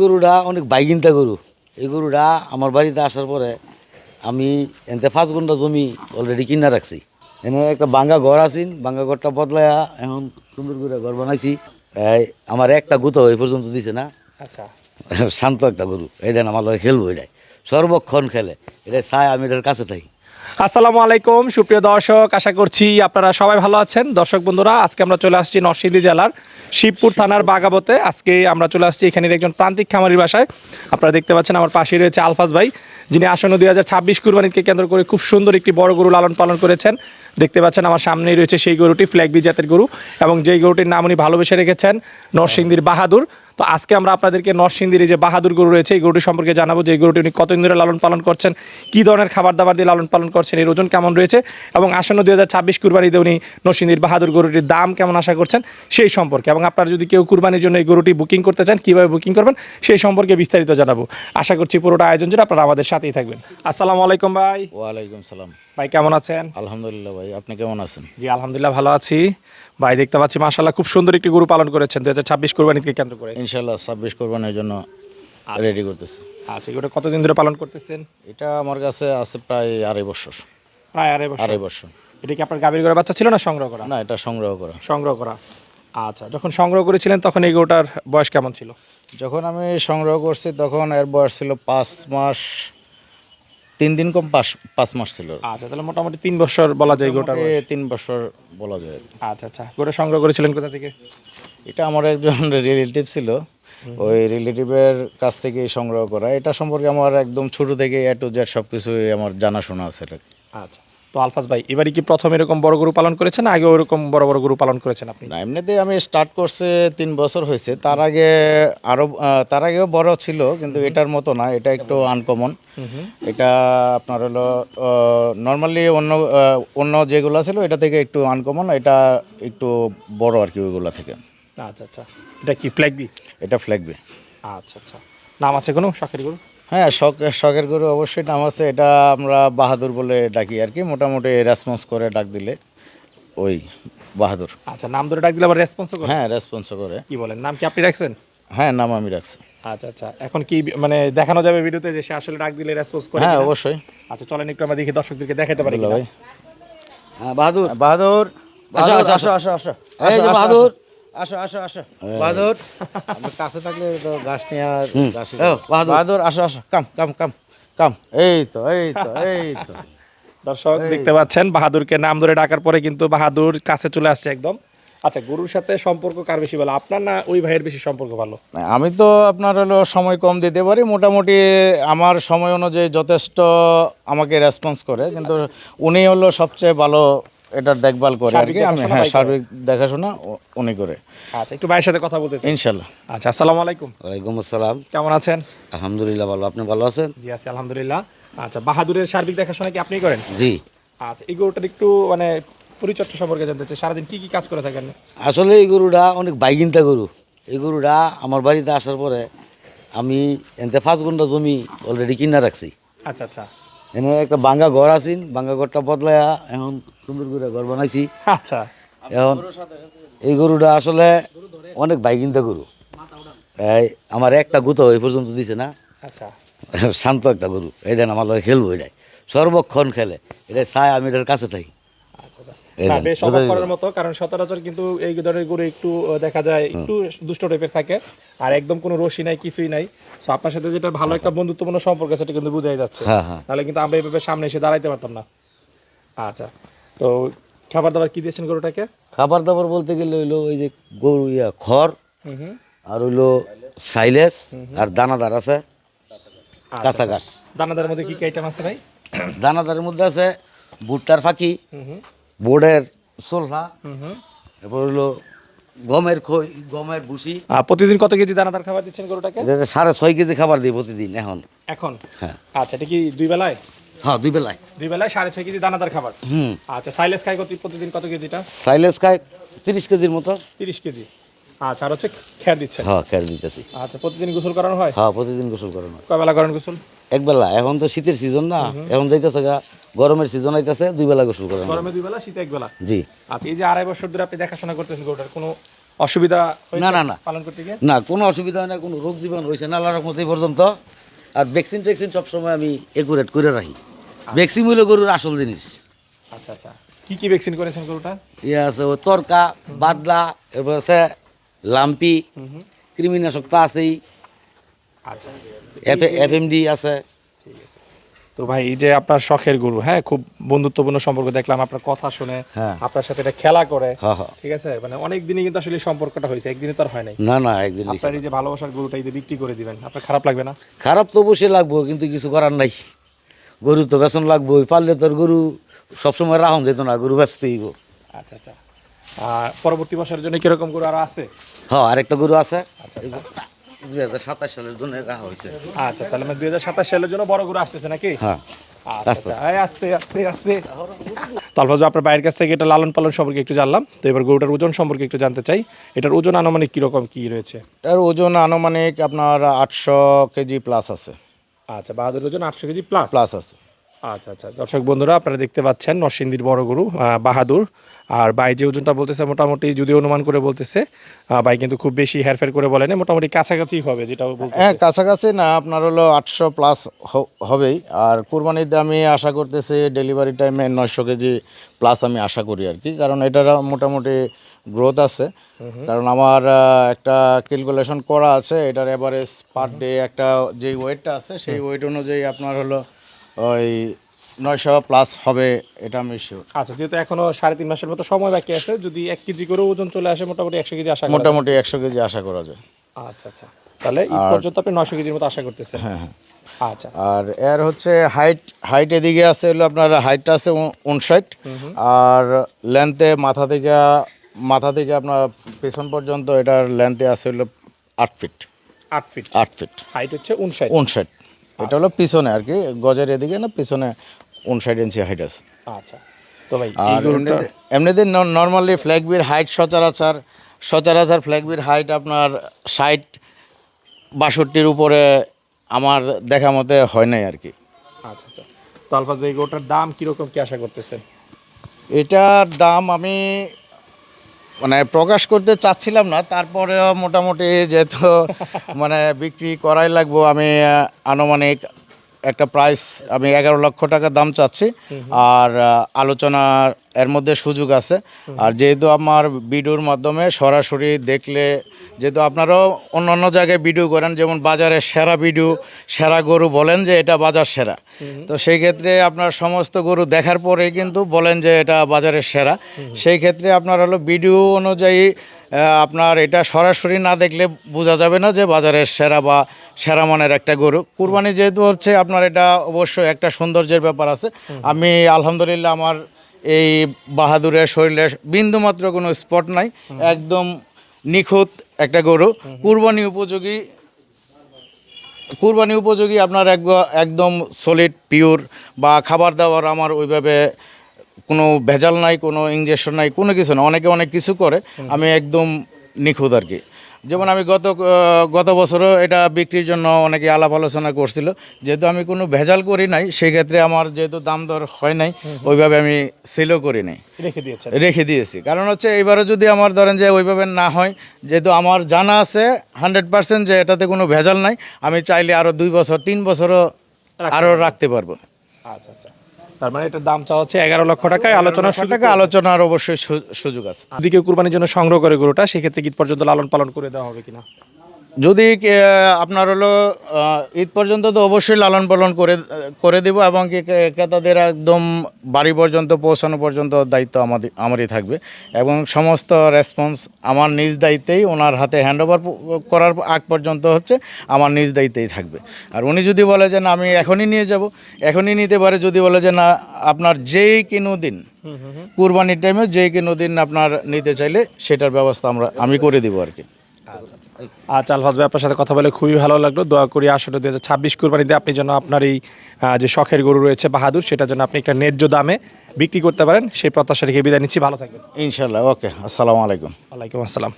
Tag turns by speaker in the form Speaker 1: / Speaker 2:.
Speaker 1: গরুটা অনেক বাইকিনতা গরু। এই গরুটা আমার বাড়িতে আসার পরে আমি এনতে 5 ঘন্টা জমি অলরেডি কিনা রাখছি। এনে একটা ভাঙ্গা ঘর আছেন, ভাঙ্গা ঘরটা বদলায়া এখন সুন্দর করে ঘর বানাইছি। এই আমার একটা গুতো এই পর্যন্ত দিছে না।
Speaker 2: আচ্ছা,
Speaker 1: শান্ত একটা গরু, এই দেন আমার লগে খেলবো, এটাই সর্বক্ষণ খেলে, এটা চাই আমি এটার কাছে থাকি।
Speaker 2: আসসালামু আলাইকুম সুপ্রিয় দর্শক, আশা করছি আপনারা সবাই ভালো আছেন। দর্শক বন্ধুরা, আজকে আমরা চলে আসছি নরসিংদী জেলার শিবপুর থানার বাগাবতে। আজকে আমরা চলে আসছি এখানের একজন প্রান্তিক খামারির বাসায়। আপনারা দেখতে পাচ্ছেন আমার পাশে রয়েছে আলফাজ ভাই, যিনি আসন্ন 2026 কুরবানিকে কেন্দ্র করে খুব সুন্দর একটি বড় গরু লালন পালন করেছেন। দেখতে পাচ্ছেন আমার সামনেই রয়েছে সেই গরুটি, ফ্ল্যাগবি জাতের গরু, এবং যেই গরুটির নাম উনি ভালোবেসে রেখেছেন নরসিংদীর বাহাদুর। তো আজকে আমরা আপনাদেরকে নরসিংদীর এই যে বাহাদুর গরু রয়েছে এই গরুটি সম্পর্কে জানাবো, যে এই গরুটি উনি কতদিন ধরে লালন পালন করছেন, কী ধরনের খাবার দাবার দিয়ে লালন পালন করছেন, এর ওজন কেমন রয়েছে, এবং আসন্ন 2026 কুরবানিতে উনি নরসিংদীর বাহাদুর গরুটির দাম কেমন আশা করছেন সেই সম্পর্কে, এবং আপনারা যদি কেউ কুরবানির জন্য এই গরুটি বুকিং করতে চান কীভাবে বুকিং করবেন সেই সম্পর্কে বিস্তারিত জানাবো। আশা করছি পুরোটা আয়োজন জন্য আপনারা আমাদের সাথেই থাকবেন। আসসালামু আলাইকুম ভাই।
Speaker 1: ওয়ালাইকুম সালাম।
Speaker 2: ভাই কেমন আছেন?
Speaker 1: আলহামদুলিল্লাহ ভাই, আপনি কেমন আছেন?
Speaker 2: জি আলহামদুলিল্লাহ ভালো আছি। ভাই দেখতে পাচ্ছি মাশাআল্লাহ খুব সুন্দর একটি গরু পালন করেছেন 2026 কুরবানিকে কেন্দ্র করে।
Speaker 1: ইনশাল্লাহ 26 কোরবানির জন্য রেডি করতেছি।
Speaker 2: আচ্ছা, এগুলো কতদিন ধরে পালন করতেছেন?
Speaker 1: এটা আমার কাছে আছে প্রায় 2.5 বছর।
Speaker 2: প্রায় 2.5 বছর।
Speaker 1: 2.5 বছর।
Speaker 2: এটা কি আপনার গাভীর ঘরে বাচ্চা ছিল না সংগ্রহ করা?
Speaker 1: না, এটা সংগ্রহ করা।
Speaker 2: সংগ্রহ করা। আচ্ছা, যখন সংগ্রহ করেছিলেন তখন এই গরুটার বয়স কেমন ছিল?
Speaker 1: যখন আমি সংগ্রহ করছি তখন এর বয়স ছিল 5 মাস 3 দিন কম 5 মাস ছিল।
Speaker 2: আচ্ছা, তাহলে মোটামুটি 3 বছর বলা যায় গরুটার বয়স।
Speaker 1: 3 বছর বলা যায়।
Speaker 2: আচ্ছা আচ্ছা, গরুটা সংগ্রহ করেছিলেন কোথা থেকে?
Speaker 1: এটা আমার একজন রিলেটিভ ছিল, ওই রিলেটিভের কাছ থেকেই সংগ্রহ করা। এটা সম্পর্কে আমার একদম ছোট থেকে এ টু জেড সব কিছুই আমার জানাশোনা আছে।
Speaker 2: আচ্ছা, তো আলফাজ ভাই এবারে কি প্রথম এরকম বড় গরু পালন করেছেন, আগে ওরকম বড় বড় গরু পালন করেছেন আপনি?
Speaker 1: না, এমনিতেই আমি স্টার্ট করছে 3 বছর হয়েছে। তার আগেও বড় ছিল, কিন্তু এটার মতো না, এটা একটু আনকমন। এটা আপনার হলো নর্মালি অন্য যেগুলো ছিল এটা থেকে একটু আনকমন, এটা একটু বড় আর কি ওইগুলো থেকে।
Speaker 2: আচ্ছা আচ্ছা, এটা কি ফ্ল্যাগবি?
Speaker 1: এটা ফ্ল্যাগবি।
Speaker 2: আচ্ছা আচ্ছা, নাম আছে কোনো শখের গরু?
Speaker 1: হ্যাঁ, শখের গরু অবশ্যই নাম আছে। এটা আমরা বাহাদুর বলে ডাকি আর কি, মোটামুটি রেসপন্স করে ডাক দিলে ওই বাহাদুর।
Speaker 2: আচ্ছা, নাম ধরে ডাক দিলে আবার রেসপন্সও করে?
Speaker 1: হ্যাঁ, রেসপন্স করে।
Speaker 2: কি বলেন, নাম কি আপনি রাখছেন?
Speaker 1: হ্যাঁ, নাম আমি রাখছি।
Speaker 2: আচ্ছা আচ্ছা, এখন কি মানে দেখানো যাবে ভিডিওতে যে সে আসলে ডাক দিলে রেসপন্স করে?
Speaker 1: হ্যাঁ
Speaker 2: কিনা?
Speaker 1: অবশ্যই।
Speaker 2: আচ্ছা চলেন একটু আমরা দেখি, দর্শকদেরকে দেখাতে পারি
Speaker 1: আব্দুল্লাহ
Speaker 2: কিনা।
Speaker 1: ভাই। হ্যাঁ, বাহাদুর বাহাদুর
Speaker 3: আসো,
Speaker 1: বাহাদুর,
Speaker 3: আসো,
Speaker 1: আসো
Speaker 3: আসো, আসো, আসো,
Speaker 1: এই যে
Speaker 3: আসো,
Speaker 1: বাহাদুর।
Speaker 3: আসো, আসো, আসো, বাহাদুর। আমার কাছে থাকলে তো ঘাস নিয়ে আর ঘাসই
Speaker 1: ও, বাহাদুর।
Speaker 3: বাহাদুর, আসো, আসো, কাম, কাম, কাম, কাম। এই তো, এই তো, এই তো।
Speaker 2: দর্শক দেখতে পাচ্ছেন বাহাদুরকে নাম ধরে ডাকার পরে কিন্তু বাহাদুর কাছে চলে আসছে একদম। আচ্ছা, গরুর সাথে সম্পর্ক কার বেশি ভালো, আপনার না ওই ভাইয়ের বেশি সম্পর্ক ভালো?
Speaker 1: না, আমি তো আপনার হলো সময় কম দিতে পারি, মোটামুটি আমার সময় অনুযায়ী যথেষ্ট আমাকে রেসপন্স করে, কিন্তু উনি হলো সবচেয়ে ভালো এটার দেখভাল করে আর কি। আমি হ্যাঁ, সার্বিক দেখাশোনা উনি করে।
Speaker 2: আচ্ছা, একটু ভাইয়ের সাথে কথা বলতে চাই।
Speaker 1: ইনশাল্লাহ।
Speaker 2: আচ্ছা, আসসালামু আলাইকুম।
Speaker 1: ওয়ালাইকুম আসসালাম।
Speaker 2: কেমন আছেন?
Speaker 1: আলহামদুলিল্লাহ ভালো, আপনি ভালো আছেন?
Speaker 2: জি আছি আলহামদুলিল্লাহ। আচ্ছা, বাহাদুরের সার্বিক দেখাশোনা কি আপনিই করেন?
Speaker 1: জি।
Speaker 2: আচ্ছা, এই গরুটার একটু মানে পরিচর্যা সম্পর্কে জানতে চাই, সারাদিন কি কি কাজ করে থাকেন?
Speaker 1: আসলে এই গরুটা অনেক বাইকিনতা গরু। এই গরুটা আমার বাড়িতে আসার পরে আমি এনতে 5 ঘন্টা জমি অলরেডি কিনা রাখছি।
Speaker 2: আচ্ছা আচ্ছা
Speaker 1: এনে একটা ভাঙ্গা ঘর আছেন, ভাঙ্গা ঘরটা বদলায়া এখন সুন্দর করে ঘর বানাইছি।
Speaker 2: আচ্ছা,
Speaker 1: এখন এই গরুটা আসলে অনেক বাইকিনতা গরু। এই আমার একটা গুতো এই পর্যন্ত দিছে না।
Speaker 2: আচ্ছা
Speaker 1: শান্ত একটা গরু, এই দেন আমার লগে খেলবো, এটাই সর্বক্ষণ খেলে, এটাই চাই আমি এটার কাছে থাকি।
Speaker 2: আচ্ছা আচ্ছা।
Speaker 1: এই
Speaker 2: না,
Speaker 1: দেন,
Speaker 2: বেশ অবাক করার মতো, কারণ সচরাচর কিন্তু এই ধরনের গরু একটু দেখা যায় একটু দুষ্ট টাইপের থাকে, আর একদম কোনো রশি নাই, কিছুই নাই। তো আপনার সাথে যেটা ভালো একটা বন্ধুত্বপূর্ণ সম্পর্ক সেটা কিন্তু বোঝাই যাচ্ছে।
Speaker 1: হ্যাঁ, হ্যাঁ।
Speaker 2: তাহলে কিন্তু আমরা এইভাবে সামনে এসে দাঁড়াইতে পারতাম না। আচ্ছা, তো খাবার দাবার কি দিয়েছেন গরুটাকে?
Speaker 1: খাবার দাবার বলতে গেলে হইলো ওই যে গরু খড়,
Speaker 2: হুম হুম।
Speaker 1: আর হইলো সাইলেস, আর দানাদার আছে,
Speaker 2: আচ্ছা,
Speaker 1: কাঁচা ঘাস।
Speaker 2: দানাদারের মধ্যে কি কি আইটেম আছে ভাই?
Speaker 1: দানাদারের মধ্যে আছে ভুট্টার ফাঁকি,
Speaker 2: হুম হুম
Speaker 1: বোর্ডের সোলহা,
Speaker 2: হুম হুম।
Speaker 1: এরপর হইলো গমের খই, গমের ভুসি।
Speaker 2: প্রতিদিন কত কেজি দানাদার খাবার দিচ্ছেন গরুটাকে?
Speaker 1: এটা 6.5 কেজি খাবার দিই প্রতিদিন এখন।
Speaker 2: এখন?
Speaker 1: হ্যাঁ।
Speaker 2: আচ্ছা, এটা কি দুই বেলায়?
Speaker 1: হ্যাঁ, 2 বেলায়।
Speaker 2: 6.5 কেজি দানাদার খাবার।
Speaker 1: হুম।
Speaker 2: আচ্ছা, সাইলেস খায় প্রতিদিন কত কেজিটা?
Speaker 1: সাইলেস খায় 30 কেজির মতো।
Speaker 2: 30 কেজি। আচ্ছা, আর হচ্ছে খেয়ার দিচ্ছেন?
Speaker 1: হ্যাঁ, খেয়ার দিতেছি।
Speaker 2: আচ্ছা, প্রতিদিন গোসল করানো হয়?
Speaker 1: হ্যাঁ, প্রতিদিন গোসল করানো হয়।
Speaker 2: কয় বেলা করেন গোসল?
Speaker 1: এক বেলা, এখন তো শীতের সিজন না, এখন যাইতেছে গরমের সিজন আইতেছে, 2 বেলা গোসল করানো হয়।
Speaker 2: গরমে 2 বেলা, শীতে 1 বেলা।
Speaker 1: জি।
Speaker 2: আচ্ছা, এই যে 2.5 বছর ধরে আপনি দেখাশোনা করতেছেন গরুটার, কোনো অসুবিধা হয়েছে
Speaker 4: না, না, না।
Speaker 2: পালন করতে গিয়ে?
Speaker 4: না, কোনো অসুবিধা হয় না, কোনো রোগ জীবাণু হয়েছে না আল্লাহর রহমতে এই পর্যন্ত। আর ভ্যাকসিন ট্যাকসিন সবসময় আমি একুরেট করে রাখি। ভ্যাকসিন হলো গরুর আসল জিনিস।
Speaker 2: আচ্ছা আচ্ছা, কি কি ভ্যাকসিন করেছেন গরুটার?
Speaker 4: ইয়ে আছে ও তরকা, বাদলা, এরপর আছে লাম্পি, কৃমিনাশক তো আছেই,
Speaker 2: আচ্ছা,
Speaker 4: এফএমডি আছে।
Speaker 2: তো ভাই এই যে আপনার শখের গরু, হ্যাঁ, খুব বন্ধুত্বপূর্ণ সম্পর্ক দেখলাম আপনার কথা শুনে,
Speaker 4: হ্যাঁ।
Speaker 2: আপনার সাথে এটা খেলা করে,
Speaker 4: হ্যাঁ, হ্যাঁ।
Speaker 2: ঠিক আছে, মানে অনেক দিনই কিন্তু আসলে এই সম্পর্কটা হয়েছে, একদিনে তো আর হয় নাই।
Speaker 4: না, না, একদিন
Speaker 2: আপনার এই যে ভালোবাসার গরুটা এই যে বিক্রি করে দিবেন, আপনার খারাপ লাগবে না?
Speaker 4: খারাপ তো অবশ্যই লাগবো, কিন্তু কিছু করার নাই। গরু তো বেতন লাগবো, পারলে তোর গরু সবসময় রাহন যেত না, গরু বেচতেই হইব।
Speaker 2: আচ্ছা আচ্ছা, আর পরবর্তী বছরের জন্য কিরকম গরু আরো আছে?
Speaker 4: হ্যাঁ, আরেকটা গরু আছে,
Speaker 2: আচ্ছা
Speaker 4: 2027 সালের জন্য রাখা হয়েছে।
Speaker 2: আচ্ছা, তাহলে মানে 2027 সালের জন্য বড় গরু আসতেছে নাকি?
Speaker 4: হ্যাঁ,
Speaker 2: আচ্ছা আচ্ছা, এই আস্তে আস্তে আস্তে। তারপর যে আপনার বাইরের কাছ থেকে এটা লালন পালন সম্পর্কে একটু জানলাম, তো এবার গরুটার ওজন সম্পর্কে একটু জানতে চাই। এটার ওজন আনুমানিক কিরকম কি রয়েছে?
Speaker 1: এর ওজন আনুমানিক আপনার 800 কেজি প্লাস আছে।
Speaker 2: আচ্ছা, বাহাদুর ওজন 800 কেজি প্লাস
Speaker 1: প্লাস আছে।
Speaker 2: আচ্ছা আচ্ছা, দর্শক বন্ধুরা আপনারা দেখতে পাচ্ছেন নরসিংদীর বড় গরু বাহাদুর। আর ভাই যে ওজনটা বলতেছে মোটামুটি যদি অনুমান করে বলতেছে, ভাই কিন্তু খুব বেশি হেরফের করে বলে না, মোটামুটি কাছাকাছি হবে যেটা বলতে।
Speaker 1: হ্যাঁ, কাছাকাছি না, আপনার হলো 800 প্লাস হবেই। আর কুরবানিতে আমি আশা করতেছি ডেলিভারি টাইমে 900 কেজি প্লাস আমি আশা করি আর কি, কারণ এটার মোটামুটি গ্রোথ আছে। কারণ আমার একটা ক্যালকুলেশন করা আছে, এটার এভারেজ পার ডে একটা যেই ওয়েটটা আছে সেই ওয়েট অনুযায়ী আপনার হলো ওই 900 প্লাস হবে, এটা আমি শিওর।
Speaker 2: আচ্ছা, যেহেতু এখনো 3.5 মাসের মতো সময় বাকি আছে, যদি 1 কেজি করে ওজন চলে আসে মোটামুটি 100 কেজি আশা করা যায়।
Speaker 1: মোটামুটি 100 কেজি আশা করা যায়।
Speaker 2: আচ্ছা আচ্ছা, তাহলে ঈদ পর্যন্ত আপনি 900 কেজির মতো আশা করতেছেন?
Speaker 1: হ্যাঁ, হ্যাঁ।
Speaker 2: আচ্ছা
Speaker 1: আর এর হচ্ছে হাইট এদিকে আছে হলো আপনার হাইটটা আছে 59, আর লেন্থে মাথা থেকে আপনার পেছন পর্যন্ত এটার লেন্থে আছে হলো 8 ফিট।
Speaker 2: 8 ফিট
Speaker 1: 8 ফিট
Speaker 2: হাইট হচ্ছে 59।
Speaker 1: 59, এটা হলো পিছনে আর কি, গজের এদিকে না পিছনে 59 ইঞ্চি হাইট আছে।
Speaker 2: আচ্ছা, তো ভাই এই
Speaker 1: আর
Speaker 2: গরুটা
Speaker 1: এমনিতে নর্মালি ফ্ল্যাগবির হাইট সচরাচর ফ্ল্যাগবির হাইট আপনার 60-62 উপরে আমার দেখা মতে হয় নাই আর কি।
Speaker 2: আচ্ছা আচ্ছা, তো আলফাজ ভাই গরুটার দাম কিরকম কি আশা করতেছেন?
Speaker 1: এটার দাম আমি মানে প্রকাশ করতে চাচ্ছিলাম না, তারপরেও মোটামুটি যেহেতু মানে বিক্রি করাই লাগবো, আমি আনুমানিক একটা প্রাইস আমি 11 লক্ষ টাকা দাম চাচ্ছি। আর আলোচনা এর মধ্যে সুযোগ আছে। আর যেহেতু আমার ভিডিওর মাধ্যমে সরাসরি দেখলে, যেহেতু আপনারাও অন্য জায়গায় ভিডিও করেন, যেমন বাজারে সেরা গরু বলেন যে এটা বাজার সেরা, তো সেই ক্ষেত্রে আপনার সমস্ত গরু দেখার পরে কিন্তু বলেন যে এটা বাজারের সেরা। সেই ক্ষেত্রে আপনার হলো ভিডিও অনুযায়ী আপনার এটা সরাসরি না দেখলে বোঝা যাবে না যে বাজারের সেরা বা সেরা মানের একটা গরু। কুরবানি যেহেতু হচ্ছে আপনার, এটা অবশ্যই একটা সৌন্দর্যের ব্যাপার আছে। আমি আলহামদুলিল্লাহ আমার এই বাহাদুরের শরীরে বিন্দুমাত্র কোনো স্পট নাই, একদম নিখুঁত একটা গরু, কুরবানি উপযোগী আপনার একদম সলিড পিওর, বা খাবার দাবার আমার ওইভাবে কোনো ভেজাল নাই, কোনো ইঞ্জেকশন নাই, কোনো কিছু না। অনেকে অনেক কিছু করে, আমি একদম নিখুঁত আর কি। যেমন আমি গত বছরও এটা বিক্রির জন্য অনেকে আলাপ আলোচনা করছিল, যেহেতু আমি কোনো ভেজাল করি নাই, সেই ক্ষেত্রে আমার যেহেতু দাম দর হয় নাই, ওইভাবে আমি সেলও করি নাই, রেখে দিয়েছি। কারণ হচ্ছে এইবারে যদি আমার ধরেন যে ওইভাবে না হয়, যেহেতু আমার জানা আছে 100% যে এটাতে কোনো ভেজাল নাই, আমি চাইলে আরও 2 বছর 3 বছরও আরও রাখতে পারবো।
Speaker 2: আচ্ছা আচ্ছা, তার মানে এটার দাম চাওয়া হচ্ছে 11 লক্ষ টাকায়,
Speaker 1: আলোচনার অবশ্যই সুযোগ আছে।
Speaker 2: যদি কেউ কুরবানির জন্য সংগ্রহ করে গরুটা, সেক্ষেত্রে ঈদ পর্যন্ত লালন পালন করে দেওয়া হবে কিনা?
Speaker 1: যদি আপনার হলো ঈদ পর্যন্ত তো অবশ্যই লালন পালন করে দেব, এবং কি ক্রেতাদের একদম বাড়ি পর্যন্ত পৌঁছানো পর্যন্ত দায়িত্ব আমারই থাকবে, এবং সমস্ত রেসপন্স আমার নিজ দায়িত্বেই, ওনার হাতে হ্যান্ডওভার করার আগ পর্যন্ত হচ্ছে আমার নিজ দায়িত্বেই থাকবে। আর উনি যদি বলে যে না আমি এখনই নিয়ে যাব, এখনই নিতে পারে। যদি বলে যে না আপনার যেই কোনো দিন কুরবানির টাইমে যেই কোনো দিন আপনার নিতে চাইলে, সেটার ব্যবস্থা আমি করে দেবো আর কি।
Speaker 2: আচ্ছা আলফাজ ভাই, আপনার সাথে কথা বলে খুবই ভালো লাগলো। দোয়া করি আসলে 2026 কুরবানিতে আপনি যেন আপনার এই যে শখের গরু রয়েছে বাহাদুর, সেটা যেন আপনি একটা ন্যায্য দামে বিক্রি করতে পারেন, সেই প্রত্যাশা রেখে বিদায় নিচ্ছি। ভালো থাকবেন।
Speaker 1: ইনশাল্লাহ, ওকে, আসসালামু আলাইকুম।
Speaker 2: ওয়ালাইকুম আসসালাম।